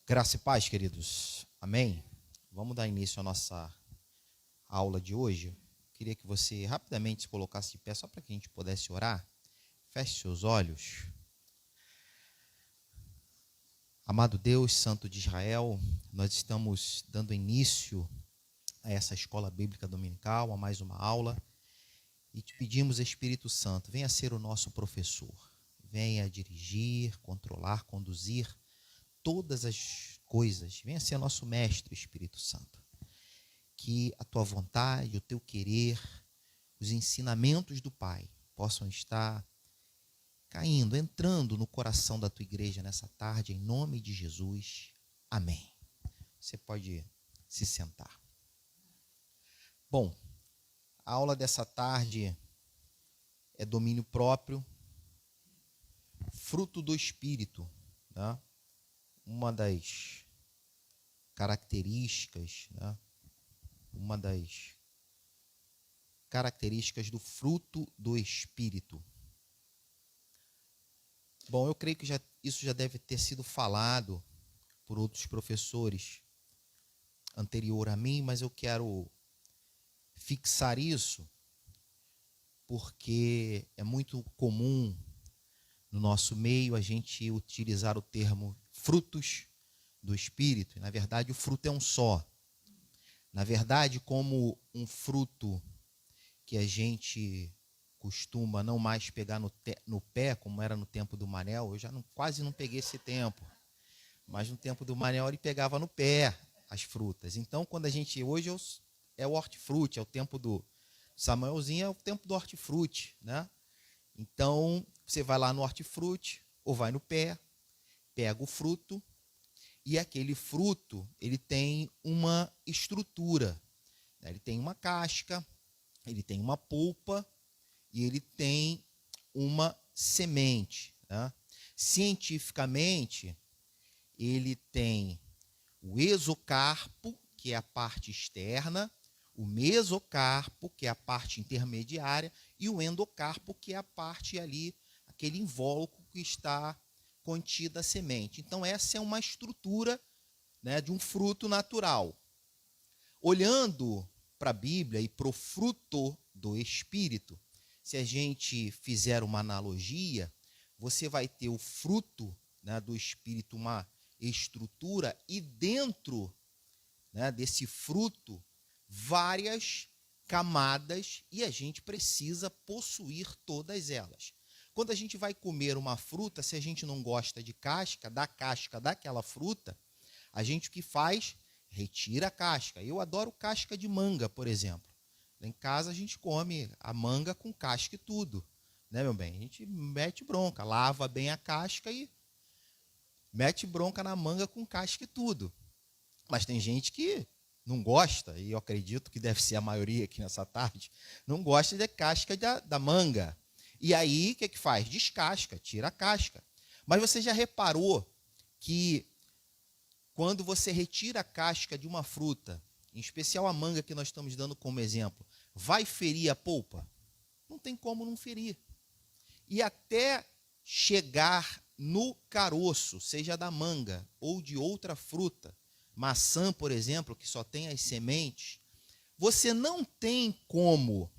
Graça e paz, queridos. Amém? Vamos dar início à nossa aula de hoje. Queria que você rapidamente se colocasse de pé, só para que a gente pudesse orar. Feche seus olhos. Amado Deus, Santo de Israel, nós estamos dando início a essa escola bíblica dominical, a mais uma aula, e te pedimos, Espírito Santo, venha ser o nosso professor, venha dirigir, controlar, conduzir todas as coisas, venha ser nosso mestre, Espírito Santo. Que a tua vontade, o teu querer, os ensinamentos do Pai possam estar caindo, entrando no coração da tua igreja nessa tarde, em nome de Jesus. Amém. Você pode se sentar. Bom, a aula dessa tarde é domínio próprio, fruto do Espírito, né? Uma das características, né? Uma das características do fruto do Espírito. Bom, eu creio que isso já deve ter sido falado por outros professores anterior a mim, mas eu quero fixar isso porque é muito comum no nosso meio a gente utilizar o termo frutos do Espírito. E, na verdade, o fruto é um só. Na verdade, como um fruto que a gente costuma não mais pegar no pé, como era no tempo do Manel, eu já quase não peguei esse tempo, mas no tempo do Manel ele pegava no pé as frutas. Então, quando a gente, hoje é o hortifruti, é o tempo do Samuelzinho, é o tempo do hortifruti, né? Então, você vai lá no hortifruti, ou vai no pé, pega o fruto, e aquele fruto, ele tem uma estrutura, né? Ele tem uma casca, ele tem uma polpa, e ele tem uma semente, né? Cientificamente, ele tem o exocarpo, que é a parte externa, o mesocarpo, que é a parte intermediária, e o endocarpo, que é a parte ali, aquele invólucro que está contida a semente. Então, essa é uma estrutura, né, de um fruto natural. Olhando para a Bíblia e para o fruto do Espírito, se a gente fizer uma analogia, você vai ter o fruto, né, do Espírito, uma estrutura, e dentro, né, desse fruto, várias camadas, e a gente precisa possuir todas elas. Quando a gente vai comer uma fruta, se a gente não gosta de casca, da casca daquela fruta, a gente o que faz? Retira a casca. Eu adoro casca de manga, por exemplo. Lá em casa a gente come a manga com casca e tudo, né, meu bem? A gente mete bronca, lava bem a casca e mete bronca na manga com casca e tudo. Mas tem gente que não gosta, e eu acredito que deve ser a maioria aqui nessa tarde, não gosta da casca da manga. E aí, o que faz? Descasca, tira a casca. Mas você já reparou que quando você retira a casca de uma fruta, em especial a manga que nós estamos dando como exemplo, vai ferir a polpa? Não tem como não ferir. E até chegar no caroço, seja da manga ou de outra fruta, maçã, por exemplo, que só tem as sementes, você não tem como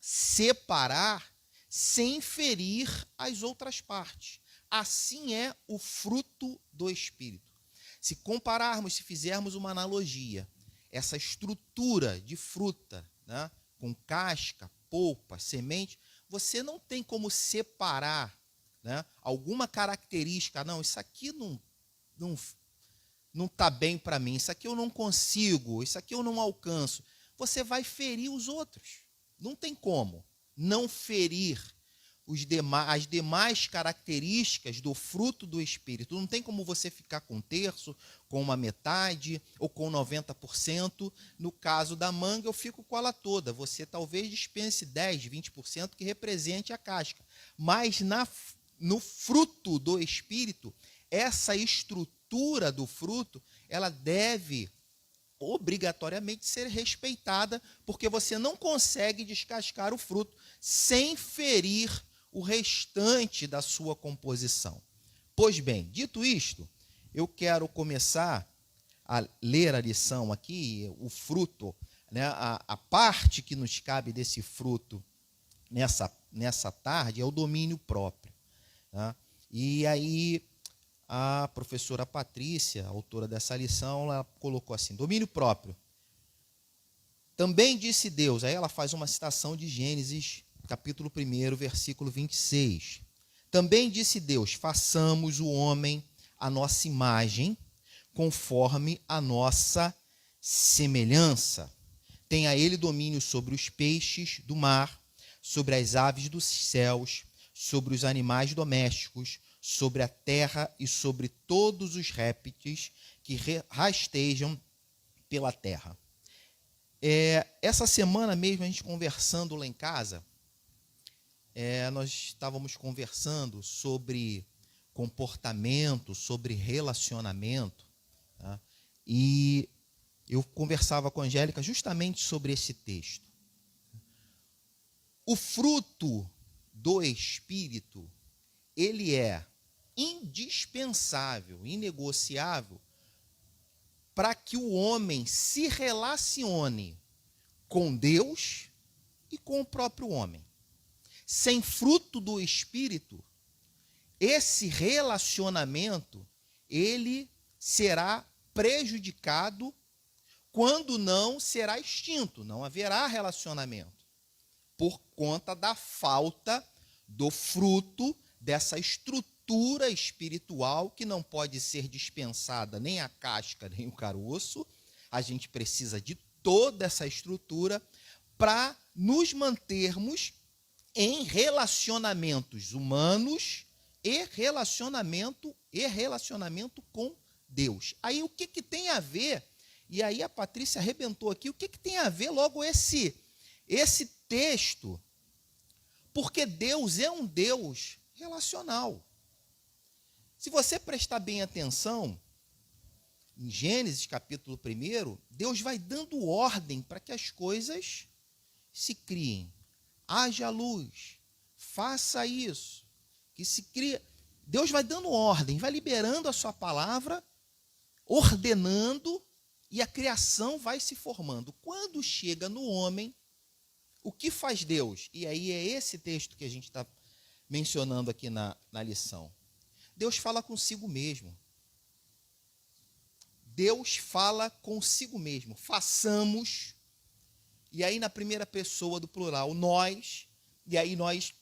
separar sem ferir as outras partes. Assim é o fruto do Espírito. Se compararmos, se fizermos uma analogia, essa estrutura de fruta, né, com casca, polpa, semente, você não tem como separar, né, alguma característica. Não, isso aqui não está bem para mim, isso aqui eu não consigo, isso aqui eu não alcanço. Você vai ferir os outros. Não tem como não ferir as demais características do fruto do Espírito. Não tem como você ficar com um terço, com uma metade ou com 90%. No caso da manga, eu fico com ela toda. Você talvez dispense 10%, 20% que represente a casca. Mas no fruto do Espírito, essa estrutura do fruto, ela deve obrigatoriamente ser respeitada, porque você não consegue descascar o fruto sem ferir o restante da sua composição. Pois bem, dito isto, eu quero começar a ler a lição aqui, o fruto, né, a parte que nos cabe desse fruto nessa tarde é o domínio próprio. Tá? E aí a professora Patrícia, autora dessa lição, ela colocou assim, domínio próprio. Também disse Deus, aí ela faz uma citação de Gênesis, capítulo 1, versículo 26. Também disse Deus, façamos o homem à nossa imagem, conforme a nossa semelhança. Tenha ele domínio sobre os peixes do mar, sobre as aves dos céus, sobre os animais domésticos, sobre a terra e sobre todos os répteis que rastejam pela terra. Essa semana mesmo, a gente conversando lá em casa, nós estávamos conversando sobre comportamento, sobre relacionamento, tá? E eu conversava com a Angélica justamente sobre esse texto. O fruto do Espírito, ele é indispensável, inegociável, para que o homem se relacione com Deus e com o próprio homem. Sem fruto do Espírito, esse relacionamento, ele será prejudicado, quando não será extinto, não haverá relacionamento, por conta da falta do fruto dessa estrutura espiritual que não pode ser dispensada nem a casca, nem o caroço. A gente precisa de toda essa estrutura para nos mantermos em relacionamentos humanos e relacionamento com Deus. Aí o que tem a ver? E aí a Patrícia arrebentou aqui. O que tem a ver logo esse texto? Porque Deus é um Deus relacional. Se você prestar bem atenção, em Gênesis capítulo 1, Deus vai dando ordem para que as coisas se criem. Haja luz, faça isso, que se cria. Deus vai dando ordem, vai liberando a sua palavra, ordenando, e a criação vai se formando. Quando chega no homem, o que faz Deus? E aí é esse texto que a gente está mencionando aqui na lição. Deus fala consigo mesmo. Deus fala consigo mesmo. Façamos, e aí na primeira pessoa do plural, nós, e aí nós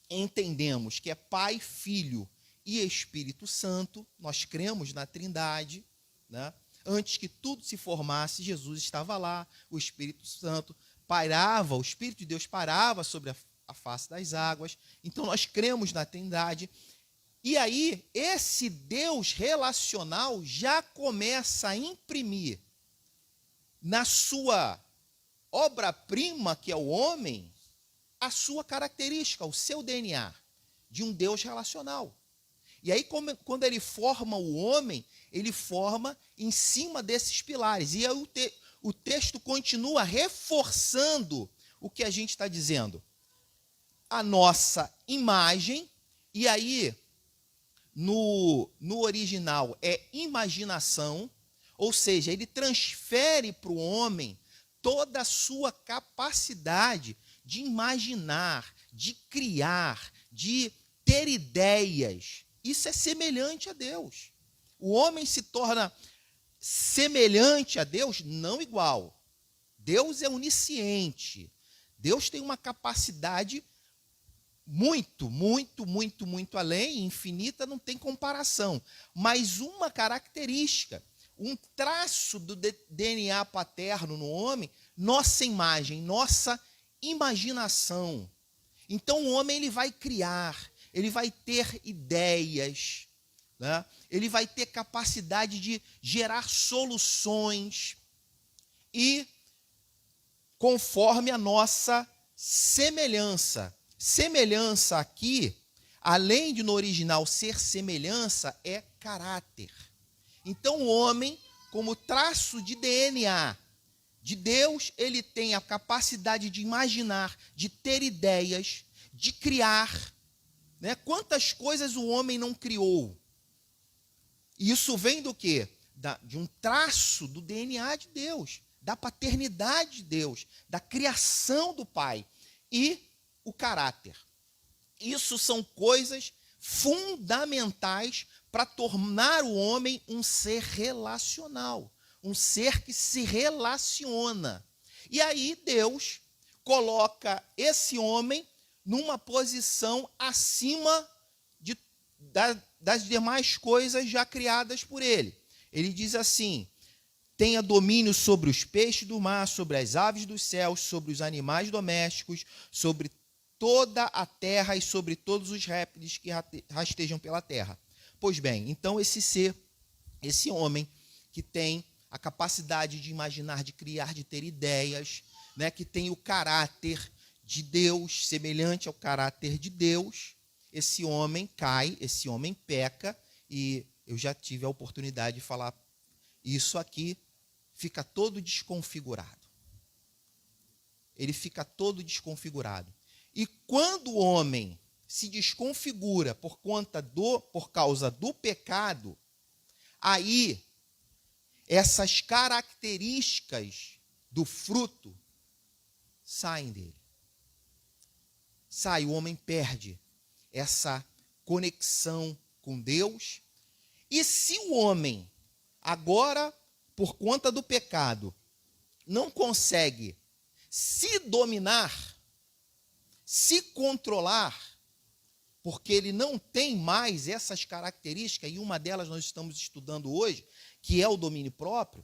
entendemos que é Pai, Filho e Espírito Santo. Nós cremos na Trindade, né? Antes que tudo se formasse, Jesus estava lá, o Espírito Santo pairava, o Espírito de Deus parava sobre a face das águas. Então nós cremos na Trindade. E aí esse Deus relacional já começa a imprimir na sua obra-prima, que é o homem, a sua característica, o seu DNA de um Deus relacional. E aí, quando ele forma o homem, ele forma em cima desses pilares. E aí o texto continua reforçando o que a gente está dizendo. A nossa imagem, e aí, no original, é imaginação, ou seja, ele transfere para o homem toda a sua capacidade de imaginar, de criar, de ter ideias. Isso é semelhante a Deus. O homem se torna semelhante a Deus, não igual. Deus é onisciente. Deus tem uma capacidade muito, muito, muito, muito além, infinita, não tem comparação. Mas uma característica, um traço do DNA paterno no homem, nossa imagem, nossa imaginação. Então o homem ele vai criar, ele vai ter ideias, né? Ele vai ter capacidade de gerar soluções e conforme a nossa semelhança. Semelhança aqui, além de no original ser semelhança, é caráter. Então o homem, como traço de DNA de Deus, ele tem a capacidade de imaginar, de ter ideias, de criar, né? Quantas coisas o homem não criou? E isso vem do quê? De um traço do DNA de Deus, da paternidade de Deus, da criação do Pai e o caráter. Isso são coisas fundamentais para tornar o homem um ser relacional, um ser que se relaciona. E aí Deus coloca esse homem numa posição acima das demais coisas já criadas por ele. Ele diz assim: tenha domínio sobre os peixes do mar, sobre as aves dos céus, sobre os animais domésticos, sobre toda a terra e sobre todos os répteis que rastejam pela terra. Pois bem, então esse ser, esse homem que tem a capacidade de imaginar, de criar, de ter ideias, né, que tem o caráter de Deus, semelhante ao caráter de Deus, esse homem cai, esse homem peca, e eu já tive a oportunidade de falar isso aqui, fica todo desconfigurado. Ele fica todo desconfigurado. E quando o homem se desconfigura por causa do pecado, aí essas características do fruto saem dele. O homem perde essa conexão com Deus. E se o homem, agora, por conta do pecado, não consegue se dominar, se controlar, porque ele não tem mais essas características, e uma delas nós estamos estudando hoje, que é o domínio próprio,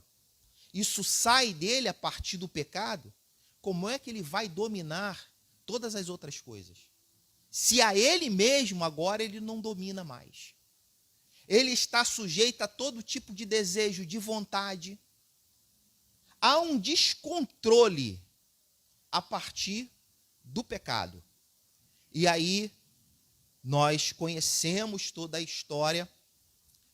isso sai dele a partir do pecado, como é que ele vai dominar todas as outras coisas? Se a ele mesmo agora ele não domina mais. Ele está sujeito a todo tipo de desejo, de vontade. Há um descontrole a partir do pecado. E aí nós conhecemos toda a história,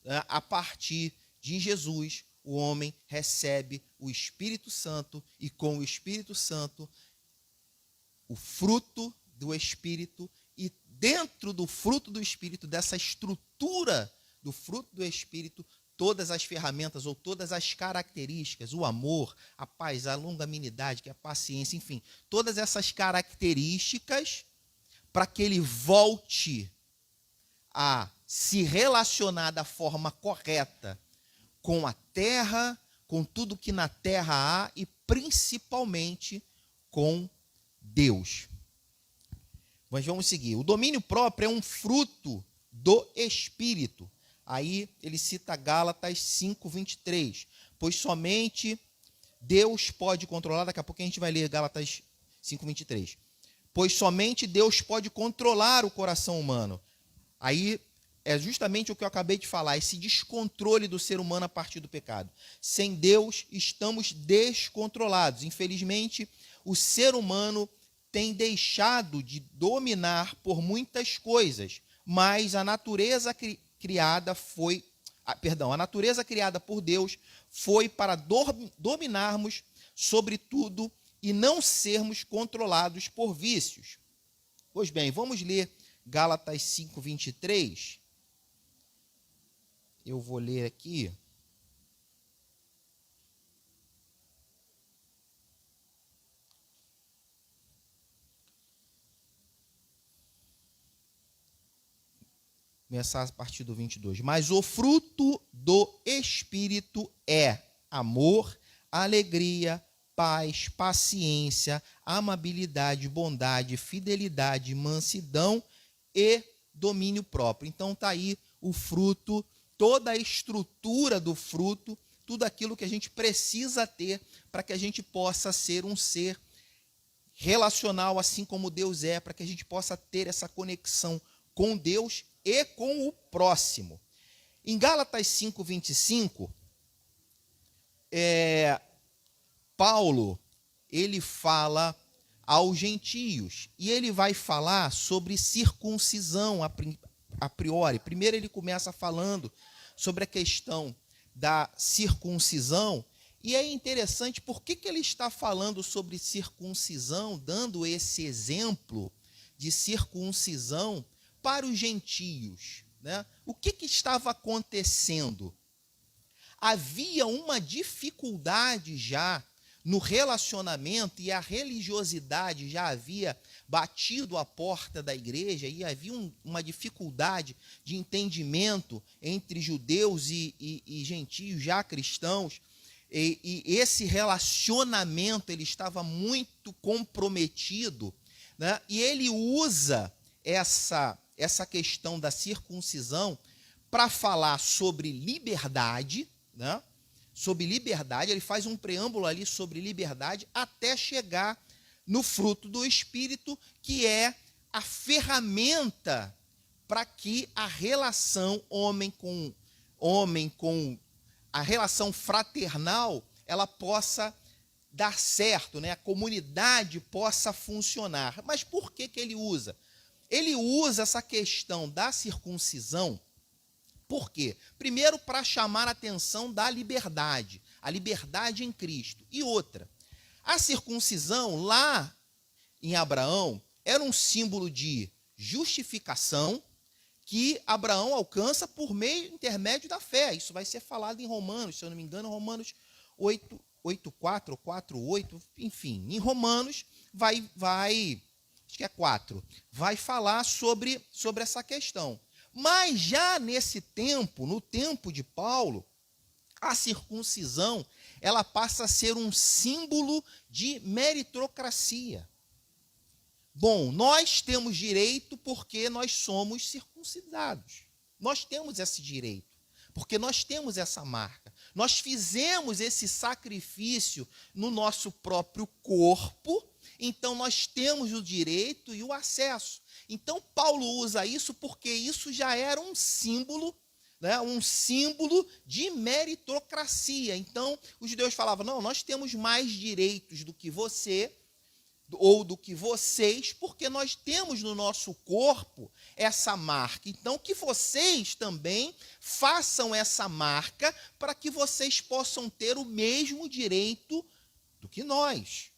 né? A partir de Jesus, o homem recebe o Espírito Santo, e com o Espírito Santo, o fruto do Espírito, e dentro do fruto do Espírito, dessa estrutura do fruto do Espírito, todas as ferramentas ou todas as características, o amor, a paz, a longanimidade, que é a paciência, enfim, todas essas características para que ele volte a se relacionar da forma correta com a terra, com tudo que na terra há e principalmente com Deus. Mas vamos seguir. O domínio próprio é um fruto do Espírito. Aí ele cita Gálatas 5:23. Pois somente Deus pode controlar, daqui a pouco a gente vai ler Gálatas 5:23. Pois somente Deus pode controlar o coração humano. Aí é justamente o que eu acabei de falar, esse descontrole do ser humano a partir do pecado. Sem Deus, estamos descontrolados. Infelizmente, o ser humano tem deixado de dominar por muitas coisas, mas a natureza criada por Deus foi para dominarmos sobre tudo e não sermos controlados por vícios. Pois bem, vamos ler Gálatas 5:23. Eu vou ler aqui. Começar a partir do 22. Mas o fruto do Espírito é amor, alegria, paz, paciência, amabilidade, bondade, fidelidade, mansidão e domínio próprio. Então está aí o fruto, toda a estrutura do fruto, tudo aquilo que a gente precisa ter para que a gente possa ser um ser relacional, assim como Deus é, para que a gente possa ter essa conexão com Deus e com o próximo. Em Gálatas 5:25, Paulo, ele fala aos gentios, e ele vai falar sobre circuncisão a priori. Primeiro ele começa falando sobre a questão da circuncisão, e é interessante porque ele está falando sobre circuncisão, dando esse exemplo de circuncisão para os gentios. né? O que estava acontecendo? Havia uma dificuldade já no relacionamento, e a religiosidade já havia batido a porta da igreja, e havia uma dificuldade de entendimento entre judeus e gentios já cristãos, e esse relacionamento ele estava muito comprometido, né? E ele usa essa questão da circuncisão para falar sobre liberdade, né? Sobre liberdade, ele faz um preâmbulo ali sobre liberdade até chegar no fruto do Espírito, que é a ferramenta para que a relação homem com a relação fraternal, ela possa dar certo, né? A comunidade possa funcionar. Mas por que ele usa? Ele usa essa questão da circuncisão. Por quê? Primeiro, para chamar a atenção da liberdade, a liberdade em Cristo. E outra, a circuncisão lá em Abraão era um símbolo de justificação que Abraão alcança por meio intermédio da fé. Isso vai ser falado em Romanos, se eu não me engano, Romanos 8:4 ou 4:8, enfim, em Romanos acho que é 4, vai falar sobre essa questão. Mas já nesse tempo, no tempo de Paulo, a circuncisão, ela passa a ser um símbolo de meritocracia. Bom, nós temos direito porque nós somos circuncidados. Nós temos esse direito, porque nós temos essa marca. Nós fizemos esse sacrifício no nosso próprio corpo, então nós temos o direito e o acesso. Então, Paulo usa isso porque isso já era um símbolo, né, um símbolo de meritocracia. Então, os judeus falavam, não, nós temos mais direitos do que você, ou do que vocês, porque nós temos no nosso corpo essa marca. Então, que vocês também façam essa marca para que vocês possam ter o mesmo direito do que nós.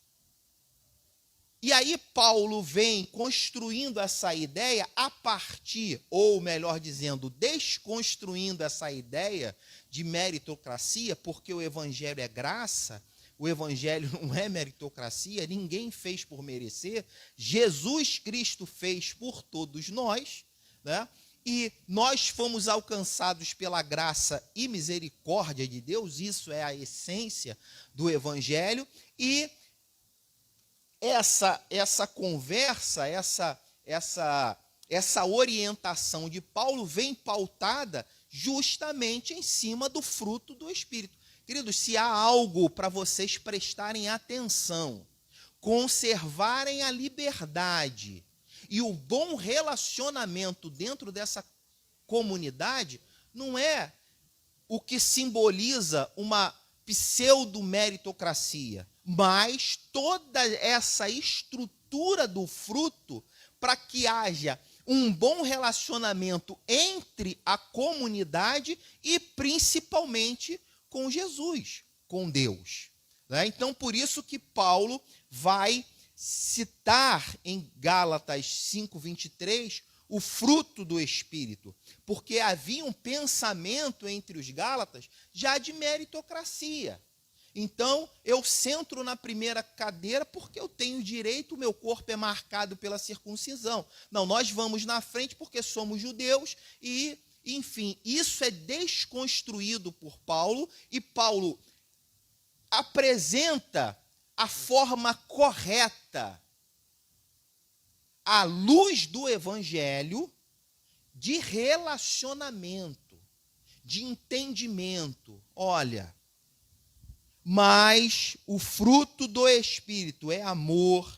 E aí Paulo vem construindo essa ideia a partir, ou melhor dizendo, desconstruindo essa ideia de meritocracia, porque o evangelho é graça, o evangelho não é meritocracia, ninguém fez por merecer, Jesus Cristo fez por todos nós, né? E nós fomos alcançados pela graça e misericórdia de Deus, isso é a essência do evangelho, e essa conversa, essa orientação de Paulo vem pautada justamente em cima do fruto do Espírito. Queridos, se há algo para vocês prestarem atenção, conservarem a liberdade e o bom relacionamento dentro dessa comunidade, não é o que simboliza uma pseudo-meritocracia, mas toda essa estrutura do fruto para que haja um bom relacionamento entre a comunidade e principalmente com Jesus, com Deus. Né? Então, por isso que Paulo vai citar em Gálatas 5:23 o fruto do Espírito, porque havia um pensamento entre os gálatas já de meritocracia. Então, eu sento na primeira cadeira porque eu tenho direito, o meu corpo é marcado pela circuncisão. Não, nós vamos na frente porque somos judeus e, enfim, isso é desconstruído por Paulo, e Paulo apresenta a forma correta, à luz do evangelho, de relacionamento, de entendimento. Olha, mas o fruto do Espírito é amor,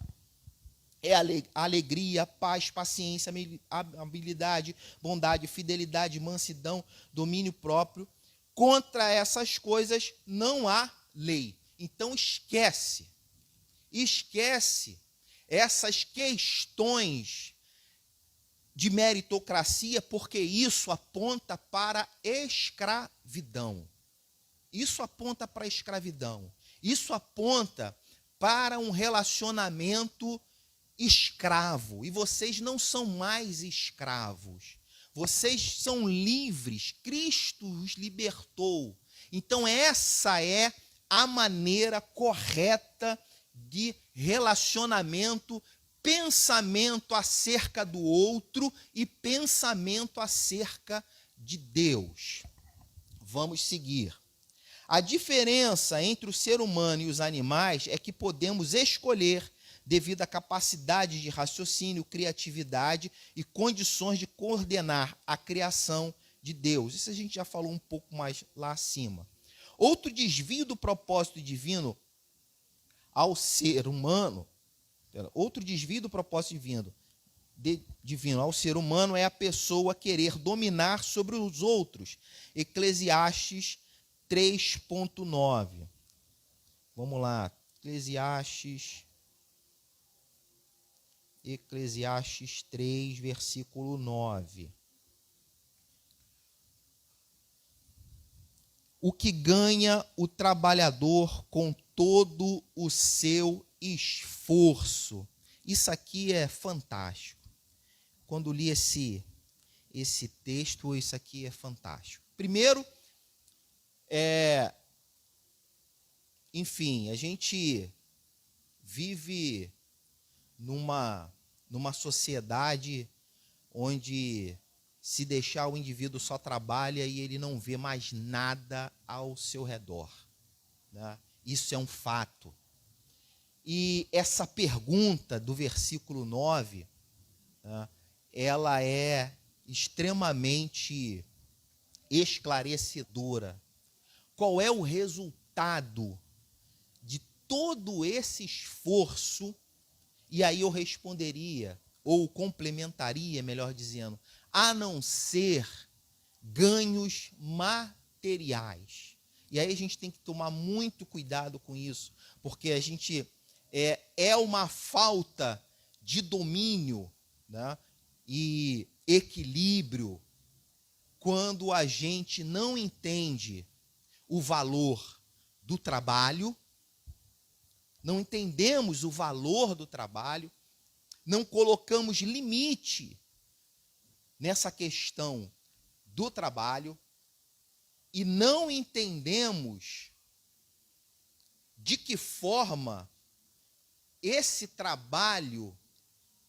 é alegria, paz, paciência, habilidade, bondade, fidelidade, mansidão, domínio próprio. Contra essas coisas não há lei. Então esquece essas questões de meritocracia, porque isso aponta para a escravidão. Isso aponta para a escravidão. Isso aponta para um relacionamento escravo. E vocês não são mais escravos. Vocês são livres, Cristo os libertou. Então, essa é a maneira correta de relacionamento, pensamento acerca do outro e pensamento acerca de Deus. Vamos seguir. A diferença entre o ser humano e os animais é que podemos escolher devido à capacidade de raciocínio, criatividade e condições de coordenar a criação de Deus. Isso a gente já falou um pouco mais lá acima. Outro desvio do propósito divino ao ser humano, divino ao ser humano é a pessoa querer dominar sobre os outros. Eclesiastes 3.9. Vamos lá, Eclesiastes 3, versículo 9. O que ganha o trabalhador com todo o seu esforço. Isso aqui é fantástico. Quando li esse texto, isso aqui é fantástico. Primeiro, enfim, a gente vive numa sociedade onde, se deixar o indivíduo só trabalha e ele não vê mais nada ao seu redor, né? Isso é um fato. E essa pergunta do versículo 9, né, ela é extremamente esclarecedora. Qual é o resultado de todo esse esforço? E aí eu responderia, ou complementaria, melhor dizendo, a não ser ganhos materiais. E aí a gente tem que tomar muito cuidado com isso, porque a gente é uma falta de domínio, né, e equilíbrio quando a gente não entende o valor do trabalho, não entendemos o valor do trabalho, não colocamos limite nessa questão do trabalho e não entendemos de que forma esse trabalho,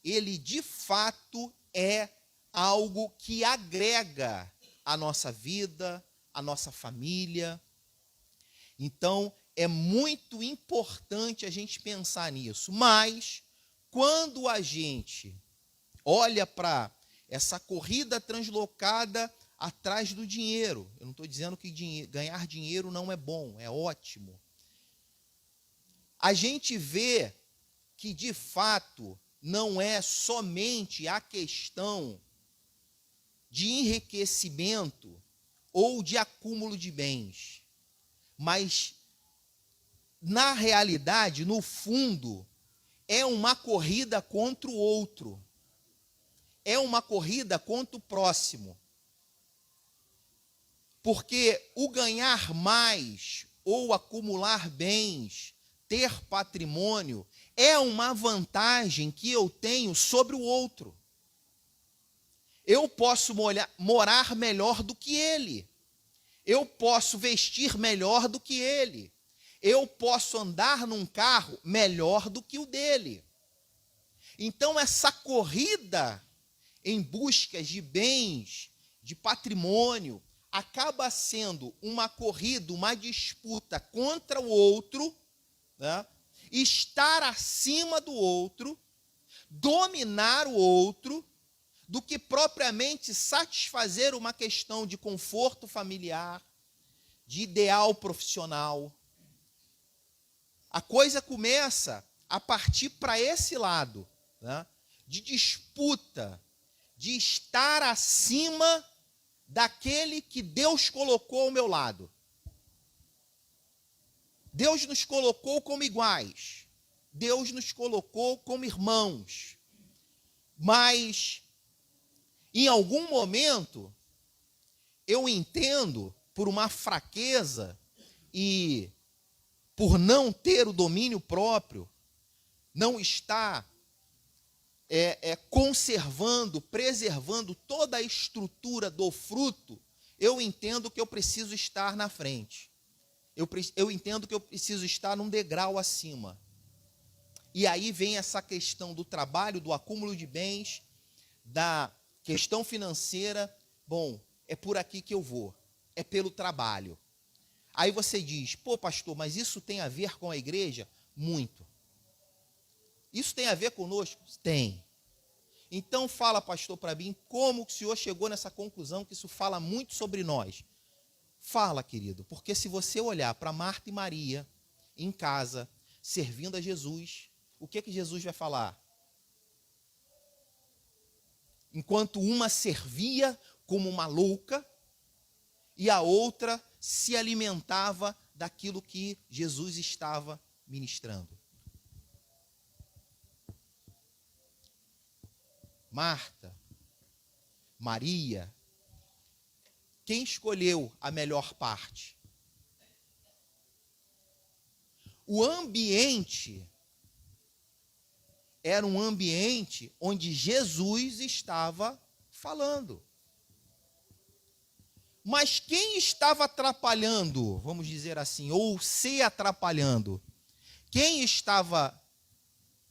ele de fato é algo que agrega a nossa vida, a nossa família. Então, é muito importante a gente pensar nisso. Mas, quando a gente olha para essa corrida translocada atrás do dinheiro, eu não estou dizendo que ganhar dinheiro não é bom, é ótimo. A gente vê que, de fato, não é somente a questão de enriquecimento ou de acúmulo de bens, mas, na realidade, no fundo, é uma corrida contra o outro. É uma corrida contra o próximo. Porque o ganhar mais ou acumular bens, ter patrimônio, é uma vantagem que eu tenho sobre o outro. Eu posso morar melhor do que ele. Eu posso vestir melhor do que ele. Eu posso andar num carro melhor do que o dele. Então, essa corrida em busca de bens, de patrimônio, acaba sendo uma corrida, uma disputa contra o outro, né? Estar acima do outro, dominar o outro, do que propriamente satisfazer uma questão de conforto familiar, de ideal profissional. A coisa começa a partir para esse lado, né, de disputa, de estar acima daquele que Deus colocou ao meu lado. Deus nos colocou como iguais. Deus nos colocou como irmãos. Mas, em algum momento, eu entendo, por uma fraqueza e por não ter o domínio próprio, não estar conservando, preservando toda a estrutura do fruto, eu entendo que eu preciso estar na frente. Eu entendo que eu preciso estar num degrau acima. E aí vem essa questão do trabalho, do acúmulo de bens, da questão financeira. Bom, é por aqui que eu vou, é pelo trabalho. Aí você diz, pô, pastor, mas isso tem a ver com a igreja? Muito. Isso tem a ver conosco? Tem. Então fala, pastor, para mim, como o senhor chegou nessa conclusão que isso fala muito sobre nós? Fala, querido, porque se você olhar para Marta e Maria em casa, servindo a Jesus, o que Jesus vai falar? Enquanto uma servia como uma louca e a outra se alimentava daquilo que Jesus estava ministrando. Marta, Maria, quem escolheu a melhor parte? O ambiente era um ambiente onde Jesus estava falando. Mas quem estava atrapalhando, vamos dizer assim, ou se atrapalhando? Quem estava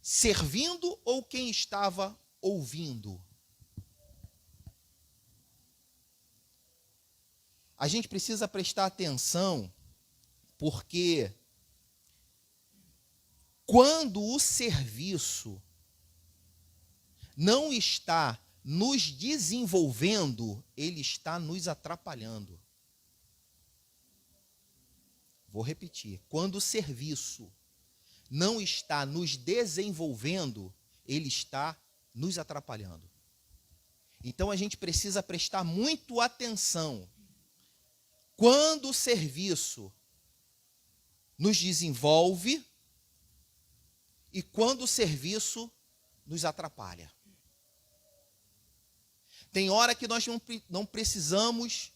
servindo ou quem estava ouvindo? A gente precisa prestar atenção, porque quando o serviço não está nos desenvolvendo, ele está nos atrapalhando. Vou repetir. Quando o serviço não está nos desenvolvendo, ele está nos atrapalhando. Então a gente precisa prestar muito atenção. Quando o serviço nos desenvolve e quando o serviço nos atrapalha. Tem hora que nós não precisamos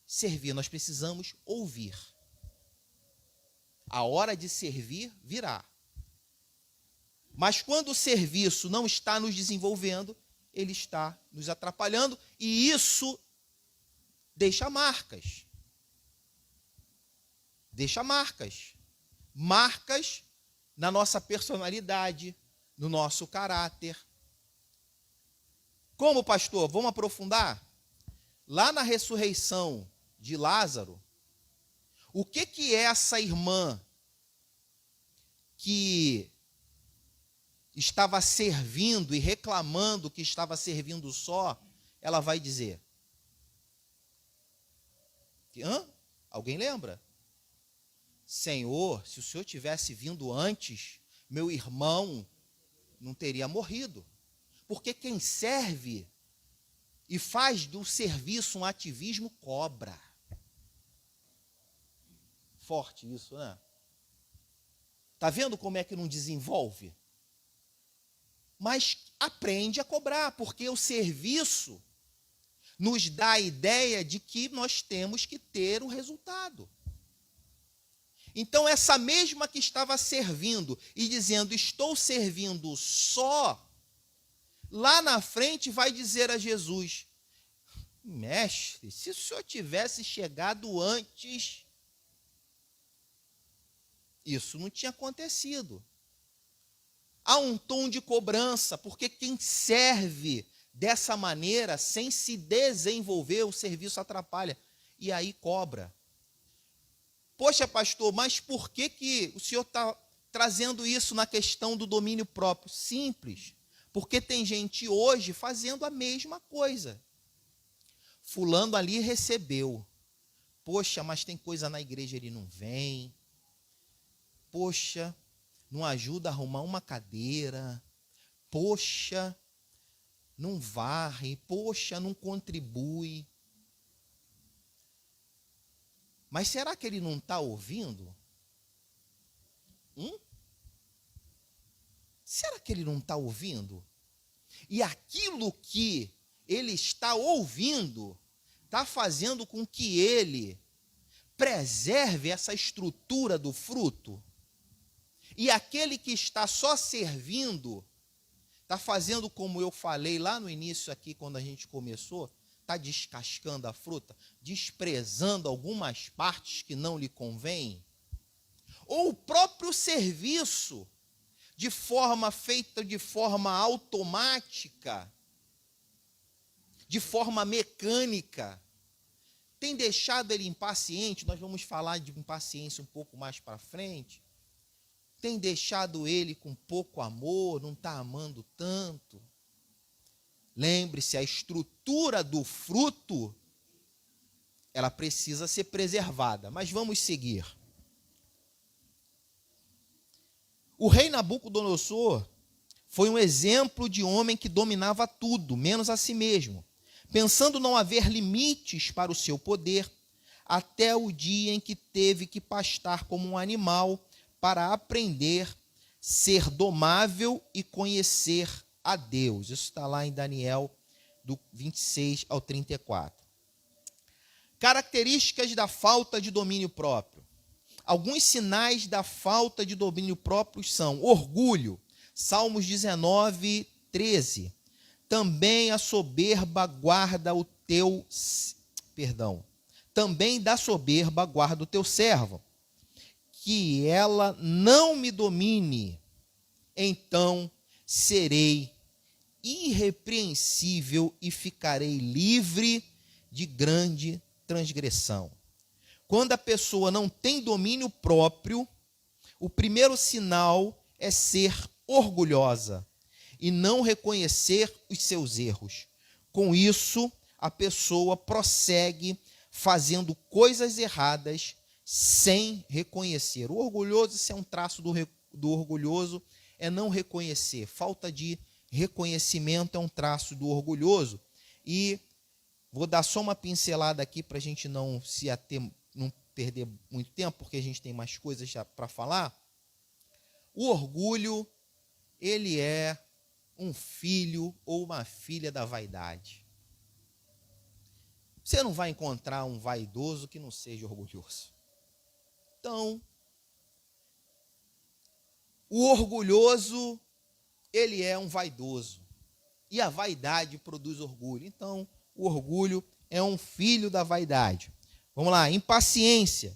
servir, nós precisamos ouvir. A hora de servir virá. Mas quando o serviço não está nos desenvolvendo, ele está nos atrapalhando e isso deixa marcas. Deixa marcas. Marcas na nossa personalidade, no nosso caráter. Como, pastor? Vamos aprofundar? Lá na ressurreição de Lázaro, o que é essa irmã que estava servindo e reclamando que estava servindo só, ela vai dizer? Alguém lembra? Senhor, se o Senhor tivesse vindo antes, meu irmão não teria morrido. Porque quem serve e faz do serviço um ativismo, cobra. Forte isso, né? Está vendo como é que não desenvolve? Mas aprende a cobrar, porque o serviço nos dá a ideia de que nós temos que ter o resultado. Então, essa mesma que estava servindo e dizendo, estou servindo só, lá na frente vai dizer a Jesus, mestre, se o senhor tivesse chegado antes, isso não tinha acontecido. Há um tom de cobrança, porque quem serve dessa maneira, sem se desenvolver, o serviço atrapalha. E aí cobra. Poxa, pastor, mas por que o senhor está trazendo isso na questão do domínio próprio? Simples. Porque tem gente hoje fazendo a mesma coisa. Fulano ali recebeu. Poxa, mas tem coisa na igreja, ele não vem. Poxa, não ajuda a arrumar uma cadeira. Poxa, não varre. Poxa, não contribui. Mas será que ele não está ouvindo? Será que ele não está ouvindo? E aquilo que ele está ouvindo está fazendo com que ele preserve essa estrutura do fruto? E aquele que está só servindo Está fazendo como eu falei lá no início aqui, quando a gente começou? Está descascando a fruta? Desprezando algumas partes que não lhe convêm? Ou o próprio serviço, feita de forma automática, de forma mecânica, tem deixado ele impaciente? Nós vamos falar de impaciência um pouco mais para frente. Tem deixado ele com pouco amor, não está amando tanto? Lembre-se, a estrutura do fruto, ela precisa ser preservada. Mas vamos seguir. O rei Nabucodonosor foi um exemplo de homem que dominava tudo, menos a si mesmo, pensando não haver limites para o seu poder, até o dia em que teve que pastar como um animal para aprender, ser domável e conhecer a Deus. Isso está lá em Daniel, do 26 ao 34. Características da falta de domínio próprio. Alguns sinais da falta de domínio próprio são orgulho, Salmos 19, 13. Também a soberba guarda o teu... Também da soberba guarda o teu servo, que ela não me domine, então serei irrepreensível e ficarei livre de grande transgressão. Quando a pessoa não tem domínio próprio, o primeiro sinal é ser orgulhosa e não reconhecer os seus erros. Com isso, a pessoa prossegue fazendo coisas erradas sem reconhecer. O orgulhoso, isso é um traço do orgulhoso, é não reconhecer. Falta de reconhecimento é um traço do orgulhoso. E vou dar só uma pincelada aqui para a gente não perder muito tempo, porque a gente tem mais coisas para falar. O orgulho, ele é um filho ou uma filha da vaidade. Você não vai encontrar um vaidoso que não seja orgulhoso. Então, o orgulhoso, ele é um vaidoso. E a vaidade produz orgulho. Então, o orgulho é um filho da vaidade. Vamos lá, impaciência.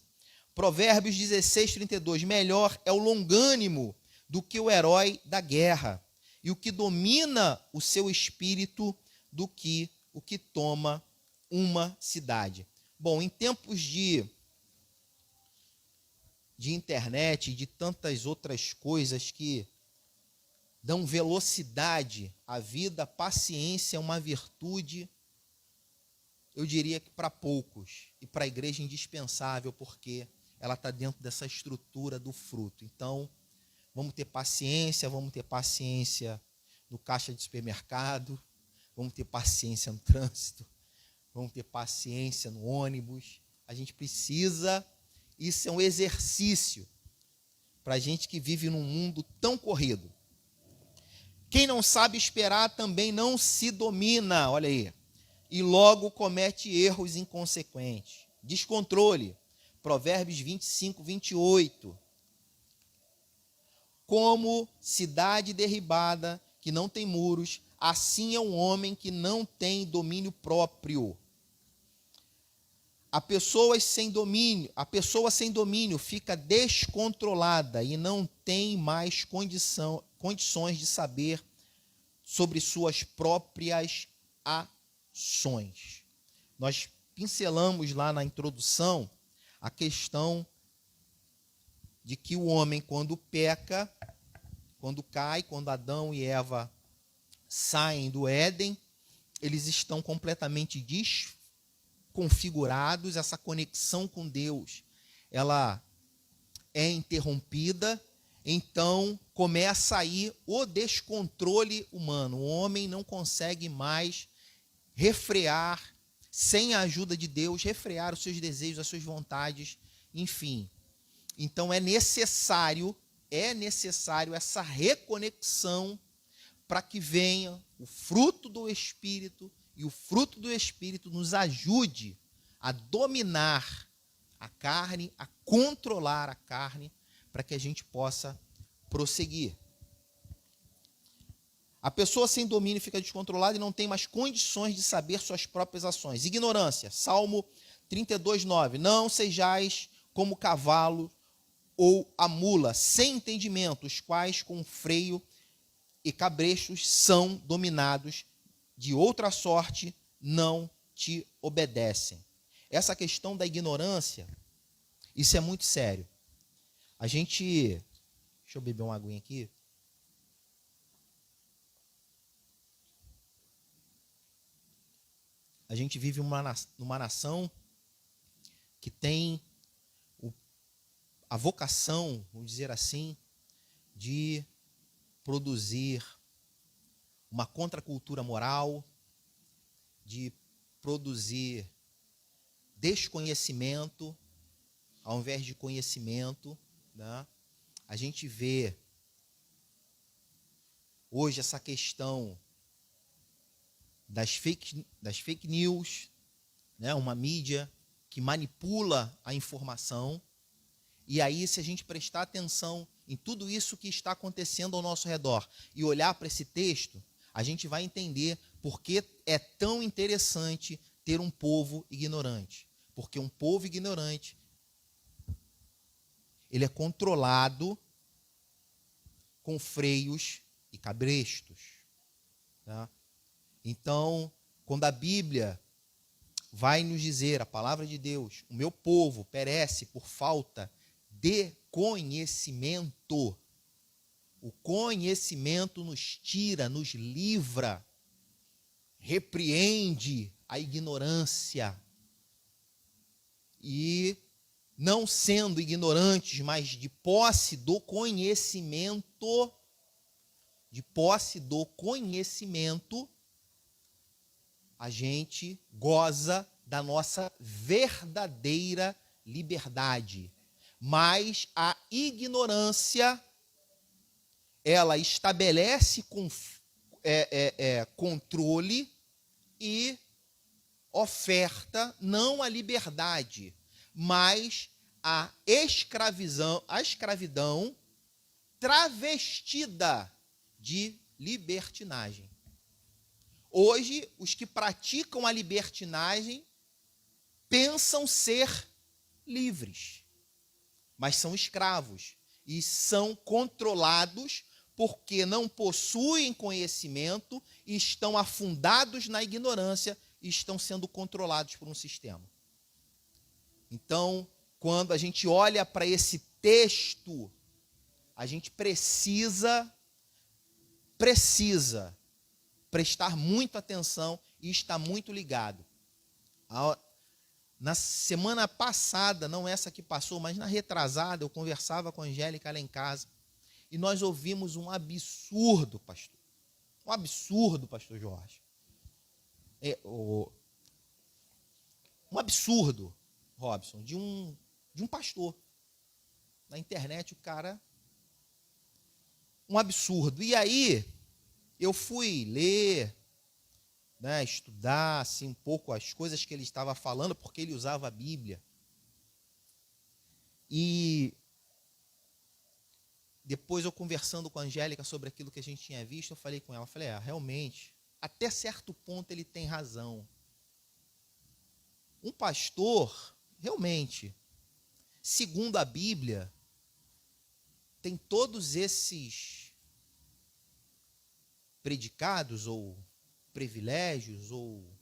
Provérbios 16, 32. Melhor é o longânimo do que o herói da guerra, e o que domina o seu espírito do que o que toma uma cidade. Bom, em tempos de internet e de tantas outras coisas que dão velocidade à vida, paciência é uma virtude, eu diria que para poucos, e para a igreja indispensável, porque ela está dentro dessa estrutura do fruto. Então, vamos ter paciência no caixa de supermercado, vamos ter paciência no trânsito, vamos ter paciência no ônibus. A gente precisa, isso é um exercício para a gente que vive num mundo tão corrido. Quem não sabe esperar também não se domina, olha aí, e logo comete erros inconsequentes. Descontrole, Provérbios 25, 28. Como cidade derribada, que não tem muros, assim é um homem que não tem domínio próprio. A pessoa sem domínio fica descontrolada e não tem mais condições de saber sobre suas próprias ações. Nós pincelamos lá na introdução a questão de que o homem, quando peca, quando cai, quando Adão e Eva saem do Éden, eles estão completamente desconfigurados, essa conexão com Deus, ela é interrompida, então começa aí o descontrole humano. O homem não consegue mais refrear, sem a ajuda de Deus, refrear os seus desejos, as suas vontades, enfim. Então é necessário essa reconexão para que venha o fruto do Espírito, e o fruto do Espírito nos ajude a dominar a carne, a controlar a carne, para que a gente possa prosseguir. A pessoa sem domínio fica descontrolada e não tem mais condições de saber suas próprias ações. Ignorância. Salmo 32:9. Não sejais como o cavalo ou a mula, sem entendimento, os quais com freio e cabrechos são dominados, de outra sorte não te obedecem. Essa questão da ignorância, isso é muito sério. Deixa eu beber uma aguinha aqui. A gente vive numa nação que tem a vocação, vamos dizer assim, de produzir uma contracultura moral, de produzir desconhecimento ao invés de conhecimento, né? A gente vê hoje essa questão das fake news, né? Uma mídia que manipula a informação. E aí, se a gente prestar atenção em tudo isso que está acontecendo ao nosso redor e olhar para esse texto, a gente vai entender por que é tão interessante ter um povo ignorante. Porque um povo ignorante, ele é controlado com freios e cabrestos. Tá? Então, quando a Bíblia vai nos dizer, a palavra de Deus, o meu povo perece por falta de conhecimento. O conhecimento nos tira, nos livra, repreende a ignorância. E não sendo ignorantes, mas de posse do conhecimento, a gente goza da nossa verdadeira liberdade. Mas a ignorância, ela estabelece controle e oferta não a liberdade, mas a escravidão travestida de libertinagem. Hoje, os que praticam a libertinagem pensam ser livres, mas são escravos e são controlados porque não possuem conhecimento e estão afundados na ignorância e estão sendo controlados por um sistema. Então, quando a gente olha para esse texto, a gente precisa prestar muita atenção e estar muito ligado. Na semana passada, não essa que passou, mas na retrasada, eu conversava com a Angélica lá em casa e nós ouvimos um absurdo, pastor. Um absurdo, pastor Jorge. Um absurdo, Robson, de um pastor. Na internet, o cara... Um absurdo. E aí, eu fui ler, né, estudar assim, um pouco as coisas que ele estava falando, porque ele usava a Bíblia. E depois eu conversando com a Angélica sobre aquilo que a gente tinha visto, eu falei com ela, realmente, até certo ponto ele tem razão. Um pastor, realmente, segundo a Bíblia, tem todos esses predicados ou privilégios ou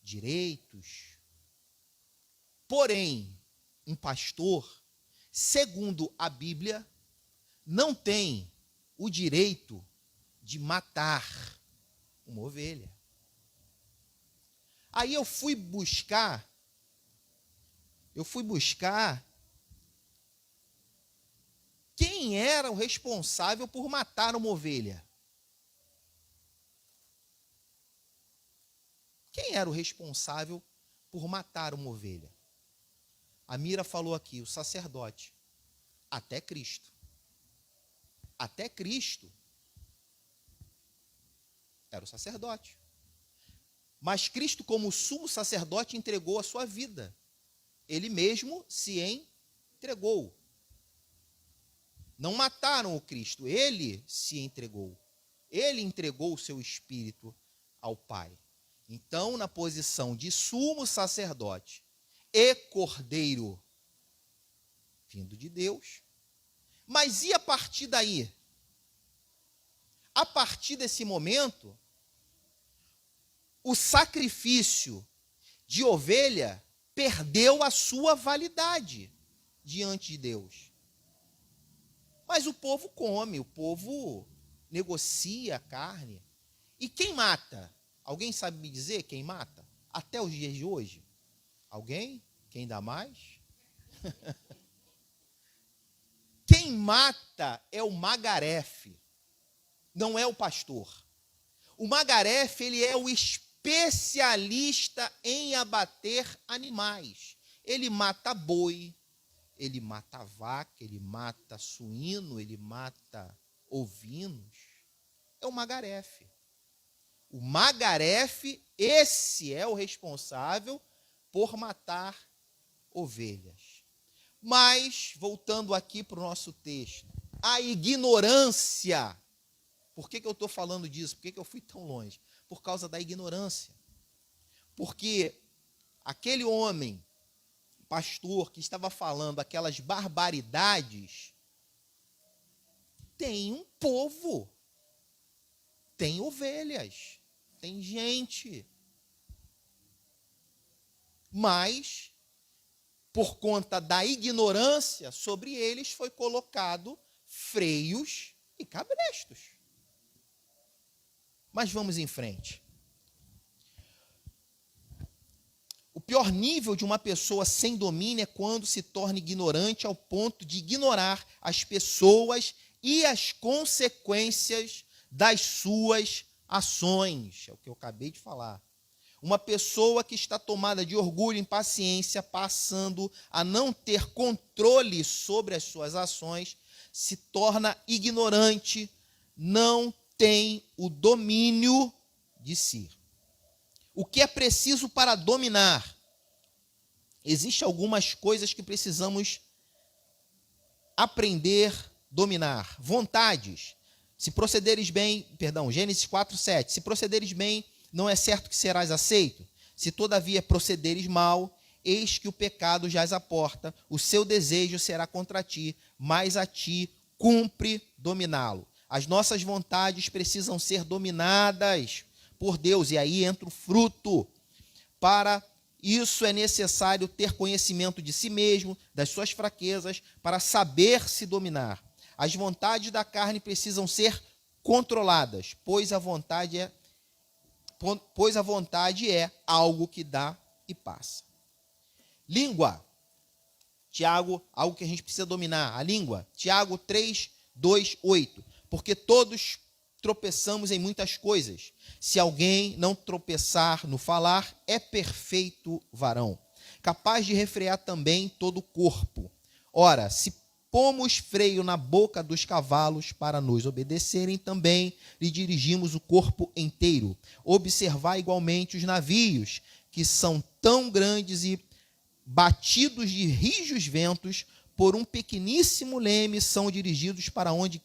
direitos. Porém, um pastor, segundo a Bíblia, não tem o direito de matar uma ovelha. Aí eu fui buscar quem era o responsável por matar uma ovelha. Quem era o responsável por matar uma ovelha? A Mira falou aqui, o sacerdote. Até Cristo. Até Cristo era o sacerdote. Mas Cristo, como sumo sacerdote, entregou a sua vida. Ele mesmo se entregou. Não mataram o Cristo, ele se entregou. Ele entregou o seu espírito ao Pai. Então, na posição de sumo sacerdote e cordeiro vindo de Deus. Mas e a partir daí? A partir desse momento, o sacrifício de ovelha perdeu a sua validade diante de Deus. Mas o povo come, o povo negocia a carne. E quem mata? Alguém sabe me dizer quem mata? Até os dias de hoje? Alguém? Quem dá mais? Quem mata é o magarefe, não é o pastor. O magarefe, ele é o especialista em abater animais. Ele mata boi, ele mata vaca, ele mata suíno, ele mata ovinos. É o magarefe. O magarefe, esse é o responsável por matar ovelhas. Mas, voltando aqui para o nosso texto, a ignorância. Por que eu estou falando disso? Por que eu fui tão longe? Por causa da ignorância. Porque aquele homem, pastor, que estava falando aquelas barbaridades, tem um povo, tem ovelhas, tem gente. Mas, por conta da ignorância, sobre eles foi colocado freios e cabrestos. Mas vamos em frente. O pior nível de uma pessoa sem domínio é quando se torna ignorante ao ponto de ignorar as pessoas e as consequências das suas ações. É o que eu acabei de falar. Uma pessoa que está tomada de orgulho e impaciência, passando a não ter controle sobre as suas ações, se torna ignorante, não tem o domínio de si. O que é preciso para dominar? Existem algumas coisas que precisamos aprender a dominar. Vontades. Se procederes bem, Gênesis 4:7. Se procederes bem, não é certo que serás aceito. Se todavia procederes mal, eis que o pecado jaz à porta, o seu desejo será contra ti, mas a ti cumpre dominá-lo. As nossas vontades precisam ser dominadas por Deus, e aí entra o fruto. Para isso é necessário ter conhecimento de si mesmo, das suas fraquezas, para saber se dominar. As vontades da carne precisam ser controladas, pois a vontade é algo que dá e passa. Língua. Tiago, algo que a gente precisa dominar. A língua. Tiago 3:2-8. Porque todos tropeçamos em muitas coisas. Se alguém não tropeçar no falar, é perfeito varão, capaz de refrear também todo o corpo. Ora, se pomos freio na boca dos cavalos para nos obedecerem, também lhe dirigimos o corpo inteiro. Observai igualmente os navios, que são tão grandes e batidos de rijos ventos, por um pequeníssimo leme são dirigidos para onde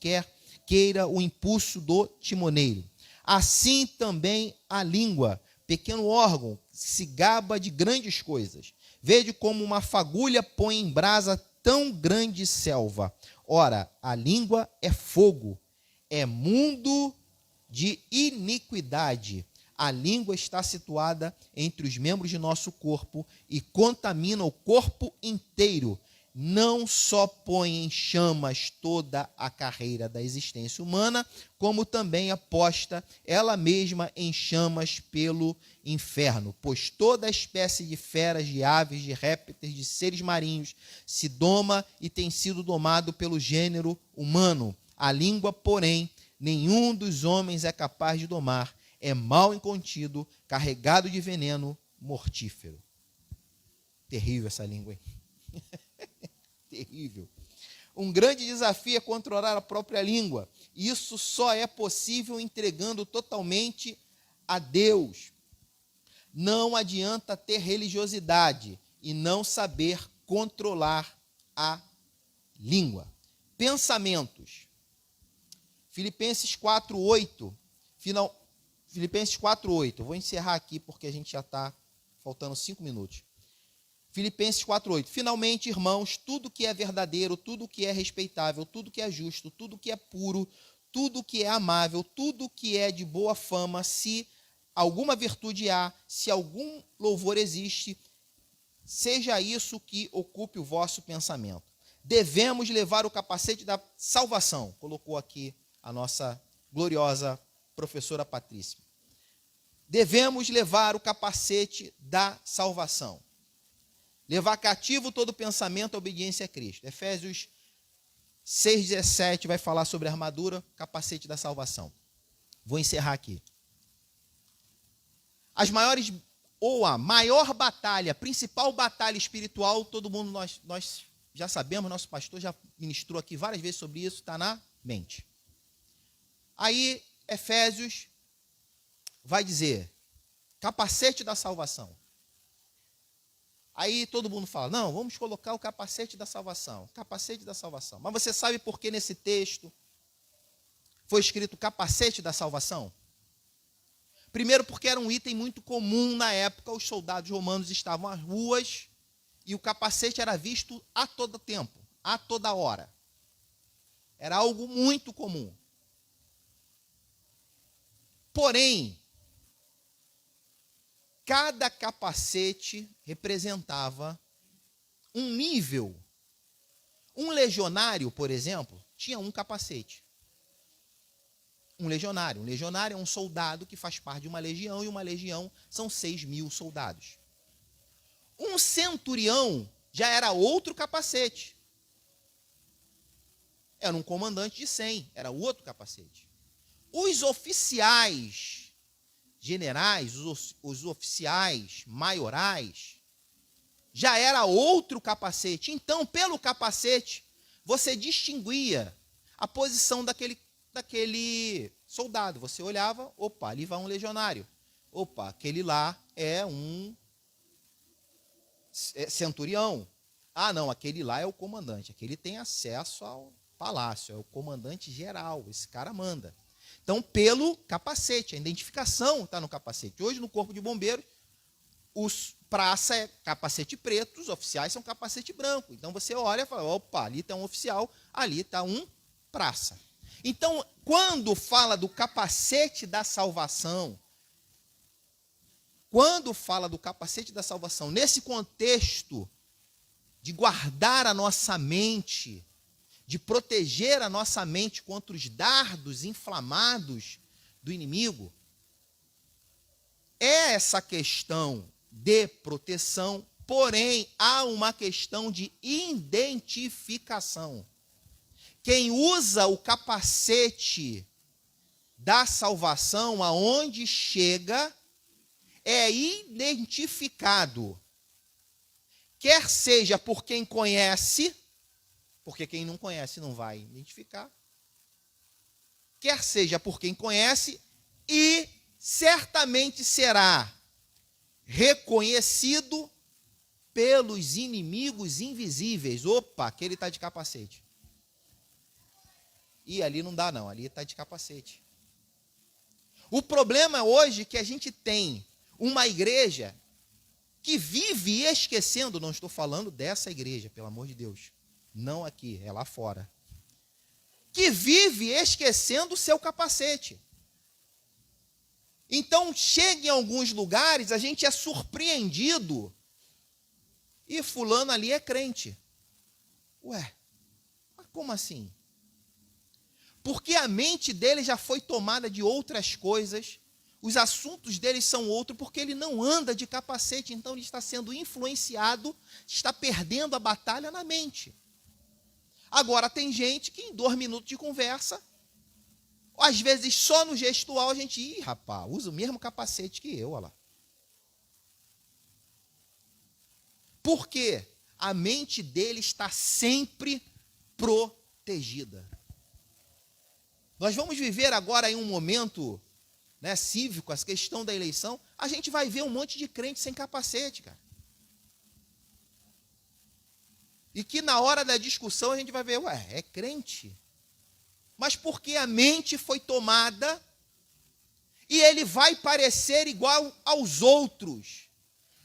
queira o impulso do timoneiro. Assim também a língua, pequeno órgão, se gaba de grandes coisas. Vede como uma fagulha põe em brasa tão grande selva. Ora, a língua é fogo, é mundo de iniquidade. A língua está situada entre os membros de nosso corpo e contamina o corpo inteiro. Não só põe em chamas toda a carreira da existência humana, como também aposta ela mesma em chamas pelo inferno. Pois toda espécie de feras, de aves, de répteis, de seres marinhos se doma e tem sido domado pelo gênero humano. A língua, porém, nenhum dos homens é capaz de domar. É mal incontido, carregado de veneno mortífero. Terrível essa língua, hein? Terrível. Um grande desafio é controlar a própria língua. Isso só é possível entregando totalmente a Deus. Não adianta ter religiosidade e não saber controlar a língua. Pensamentos. Filipenses 4:8. Filipenses 4:8. Eu vou encerrar aqui porque a gente já está faltando 5 minutos. Filipenses 4:8. Finalmente, irmãos, tudo que é verdadeiro, tudo que é respeitável, tudo que é justo, tudo que é puro, tudo que é amável, tudo que é de boa fama, se alguma virtude há, se algum louvor existe, seja isso que ocupe o vosso pensamento. Devemos levar o capacete da salvação, colocou aqui a nossa gloriosa professora Patrícia. Devemos levar o capacete da salvação. Levar cativo todo pensamento à obediência a Cristo. Efésios 6,17 vai falar sobre a armadura, capacete da salvação. Vou encerrar aqui. As maiores, ou a maior batalha, principal batalha espiritual, todo mundo, nós já sabemos, nosso pastor já ministrou aqui várias vezes sobre isso, está na mente. Aí, Efésios vai dizer, capacete da salvação. Aí todo mundo fala, não, vamos colocar o capacete da salvação, capacete da salvação. Mas você sabe por que nesse texto foi escrito capacete da salvação? Primeiro porque era um item muito comum na época, os soldados romanos estavam às ruas e o capacete era visto a todo tempo, a toda hora. Era algo muito comum. Porém, cada capacete representava um nível. Um legionário, por exemplo, tinha um capacete. Um legionário é um soldado que faz parte de uma legião, e uma legião são 6.000 soldados. Um centurião já era outro capacete. Era um comandante de 100, era outro capacete. Os oficiais generais, os oficiais maiorais, já era outro capacete. Então, pelo capacete, você distinguia a posição daquele soldado. Você olhava, opa, ali vai um legionário. Opa, aquele lá é um centurião. Ah, não, aquele lá é o comandante. Aquele tem acesso ao palácio, é o comandante geral. Esse cara manda. Então, pelo capacete, a identificação está no capacete. Hoje, no Corpo de Bombeiros, os praça é capacete preto, os oficiais são capacete branco. Então, você olha e fala, opa, ali está um oficial, ali está um praça. Então, quando fala do capacete da salvação, nesse contexto de guardar a nossa mente, de proteger a nossa mente contra os dardos inflamados do inimigo, é essa questão de proteção, porém, há uma questão de identificação. Quem usa o capacete da salvação, aonde chega, é identificado. Quer seja por quem conhece, porque quem não conhece não vai identificar. Quer seja por quem conhece, e certamente será reconhecido pelos inimigos invisíveis. Opa, aquele está de capacete. E ali não dá não, ali está de capacete. O problema hoje é que a gente tem uma igreja que vive esquecendo, não estou falando dessa igreja, pelo amor de Deus, não aqui, é lá fora, que vive esquecendo o seu capacete. Então, chega em alguns lugares, a gente é surpreendido, e fulano ali é crente. Ué, mas como assim? Porque a mente dele já foi tomada de outras coisas, os assuntos dele são outros, porque ele não anda de capacete, então ele está sendo influenciado, está perdendo a batalha na mente. Agora, tem gente que em 2 minutos de conversa, às vezes só no gestual a gente, rapaz, usa o mesmo capacete que eu, olha lá. Por quê? A mente dele está sempre protegida. Nós vamos viver agora em um momento, né, cívico, a questão da eleição, a gente vai ver um monte de crente sem capacete, cara. E que na hora da discussão a gente vai ver, ué, é crente? mas porque a mente foi tomada e ele vai parecer igual aos outros.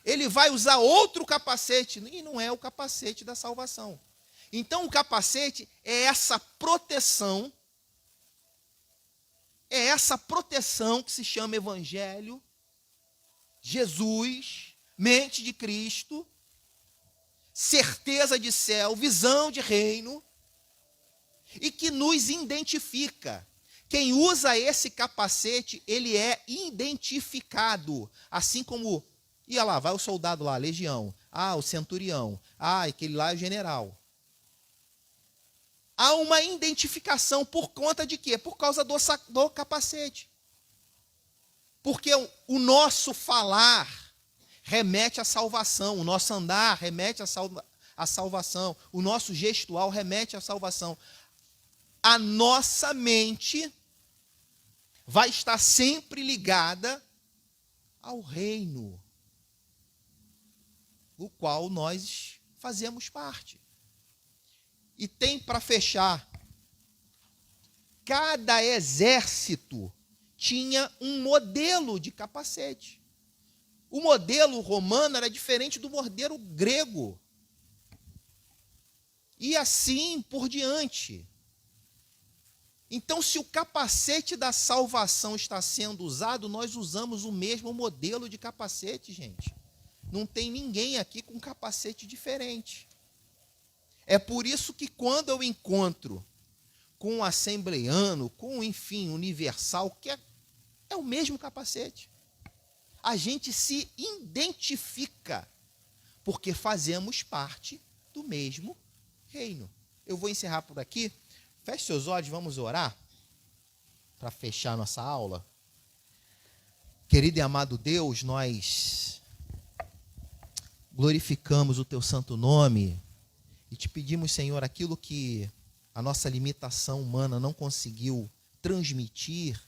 Ele vai usar outro capacete, e não é o capacete da salvação. Então, o capacete é essa proteção, que se chama Evangelho, Jesus, mente de Cristo, certeza de céu, visão de reino, e que nos identifica. Quem usa esse capacete, ele é identificado, assim como, ia lá, vai o soldado lá, a legião, o centurião, aquele lá é o general. Há uma identificação por conta de quê? Por causa do capacete. Porque o nosso falar remete à salvação, o nosso andar remete à salvação, o nosso gestual remete à salvação. A nossa mente vai estar sempre ligada ao reino, do qual nós fazemos parte. E tem para fechar, cada exército tinha um modelo de capacete. O modelo romano era diferente do modelo grego. E assim por diante. Então, se o capacete da salvação está sendo usado, nós usamos o mesmo modelo de capacete, gente. Não tem ninguém aqui com capacete diferente. É por isso que quando eu encontro com um assembleiano, com, enfim, universal, que é o mesmo capacete, a gente se identifica, porque fazemos parte do mesmo reino. Eu vou encerrar por aqui. Feche seus olhos, vamos orar para fechar nossa aula. Querido e amado Deus, nós glorificamos o teu santo nome e te pedimos, Senhor, aquilo que a nossa limitação humana não conseguiu transmitir,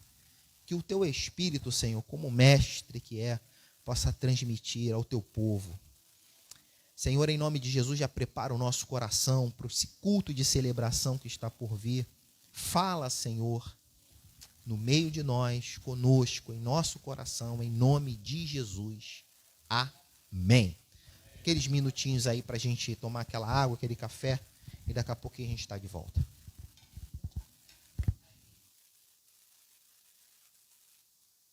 que o teu Espírito, Senhor, como mestre que é, possa transmitir ao teu povo. Senhor, em nome de Jesus, já prepara o nosso coração para esse culto de celebração que está por vir. Fala, Senhor, no meio de nós, conosco, em nosso coração, em nome de Jesus. Amém. Aqueles minutinhos aí para a gente tomar aquela água, aquele café, e daqui a pouquinho a gente está de volta.